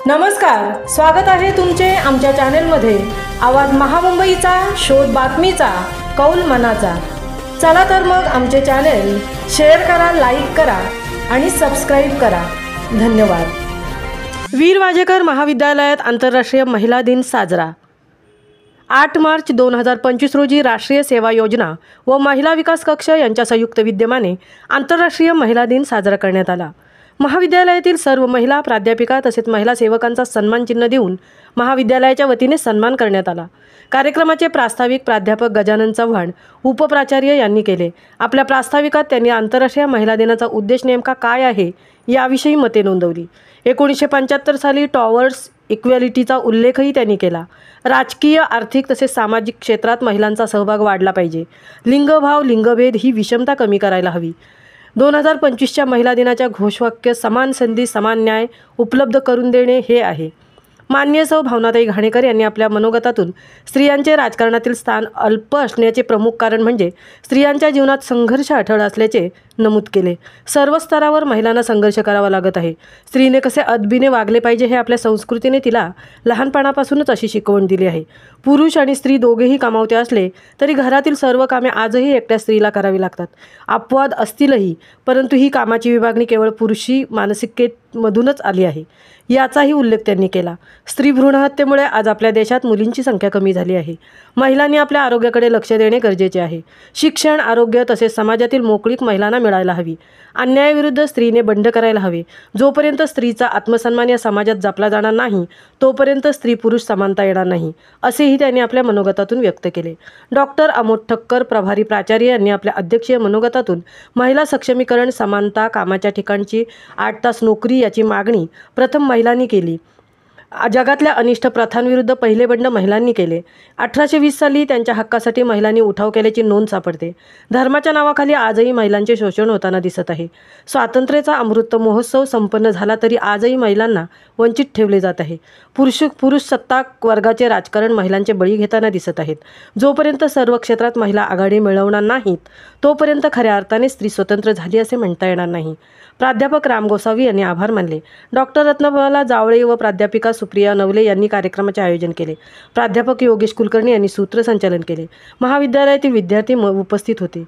नमस्कार, स्वागत आहे तुमचे आमच्या चॅनेलमध्ये। आवाज महामुंबईचा, शोध बातमीचा, कौल मनाचा। चला तर मग आमचे चॅनेल शेअर करा, लाईक करा आणि सबस्क्राइब करा। धन्यवाद। वीर वाजेकर महाविद्यालयात आंतरराष्ट्रीय महिला दिन साजरा। 8 मार्च 2025 रोजी राष्ट्रीय सेवा योजना व महिला विकास कक्ष यांच्या संयुक्त विद्यमाने आंतरराष्ट्रीय महिला दिन साजरा करण्यात आला। महाविद्यालयातील सर्व महिला प्राध्यापिका तसेच महिला सेवकांचा सन्मान चिन्ह देऊन महाविद्यालयाच्या वतीने सन्मान करण्यात आला। कार्यक्रमाचे प्रास्ताविक प्राध्यापक गजानन चव्हाण उपप्राचार्य यांनी केले। आपल्या प्रास्ताविकात त्यांनी आंतरराष्ट्रीय महिला दिनाचा उद्देश नेमका काय आहे याविषयी मते नोंदवली। 1975 साली टॉवर्स इक्वॅलिटीचा उल्लेखही त्यांनी केला। राजकीय, आर्थिक तसेच सामाजिक क्षेत्रात महिलांचा सहभाग वाढला पाहिजे। लिंगभाव, लिंगभेद ही विषमता कमी करायला हवी। 2025च्या महिला दिनाच्या घोषवाक्य समान संधी, समान न्याय उपलब्ध करून देणे हे आहे। माननीय सौ भावनाताई घाणेकर यांनी आपल्या मनोगतातून स्त्रियांचे राजकारणातील स्थान अल्प असण्याचे प्रमुख कारण म्हणजे स्त्रियांच्या जीवनात संघर्ष अढळ असल्याचे नमूद केले। सर्व स्तरावर महिलांना संघर्ष करावा लागत आहे। स्त्रीने कसे अदबीने वागले पाहिजे हे आपल्या संस्कृतीने तिला लहानपणापासूनच अशी शिकवण दिली आहे। पुरुष आणि स्त्री दोघेही कमावते असले तरी घरातील सर्व कामे आजही एकट्या स्त्रीला करावी लागतात। अपवाद असतीलही, परंतु ही कामाची विभागणी केवळ पुरुषी मानसिकतेमधूनच आली आहे याचाही उल्लेख त्यांनी केला। स्त्री भ्रूणहत्येमुळे आज आपल्या देशात मुलींची संख्या कमी झाली आहे। महिलांनी आपल्या आरोग्याकडे लक्ष देणे गरजेचे आहे। शिक्षण, आरोग्य तसेच समाजातील मोकळीक महिलांना मिळायला हवी। अन्यायाविरुद्ध स्त्रीने बंड करायला हवे। जोपर्यंत स्त्रीचा आत्मसन्मान या समाजात जपला जाणार नाही तोपर्यंत स्त्री पुरुष समानता येणार नाही, असेही त्यांनी आपल्या मनोगतातून व्यक्त केले। डॉक्टर अमोद ठक्कर प्रभारी प्राचार्य यांनी आपल्या अध्यक्षीय मनोगतातून महिला सक्षमीकरण, समानता, कामाच्या ठिकाणची 8 तास नोकरी याची मागणी प्रथम महिलांनी केली। जगातल्या अनिष्ट प्रथांविरुद्ध पहिले बंड महिलांनी केले। 1820 साली त्यांच्या हक्कासाठी महिलांनी उठाव केल्याची नोंद सापडते। धर्माच्या नावाखाली आजही महिलांचे शोषण होताना दिसत आहे। स्वातंत्र्याचा अमृत महोत्सव संपन्न झाला तरी आजही महिलांना वंचित ठेवले जात आहे। पुरुष सत्ताक वर्गाचे राजकारण महिलांचे बळी घेताना दिसत आहेत। जोपर्यंत सर्व क्षेत्रात महिला आघाडी मिळवणार नाहीत तोपर्यंत खऱ्या अर्थाने स्त्री स्वतंत्र झाली असे म्हणता येणार नाही। प्राध्यापक राम गोसावी यांनी आभार मानले। डॉक्टर रत्नमाला जावळे व प्राध्यापिका सुप्रिया नवले यांनी कार्यक्रमाचे आयोजन केले। प्राध्यापक योगेश कुलकर्णी यांनी सूत्रसंचालन केले। महाविद्यालयातील विद्यार्थी उपस्थित होते।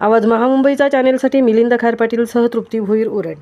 आवाज महामुंबईचा चॅनेलसाठी मिलिंद खार पाटील सह तृप्ती भोईर उरण।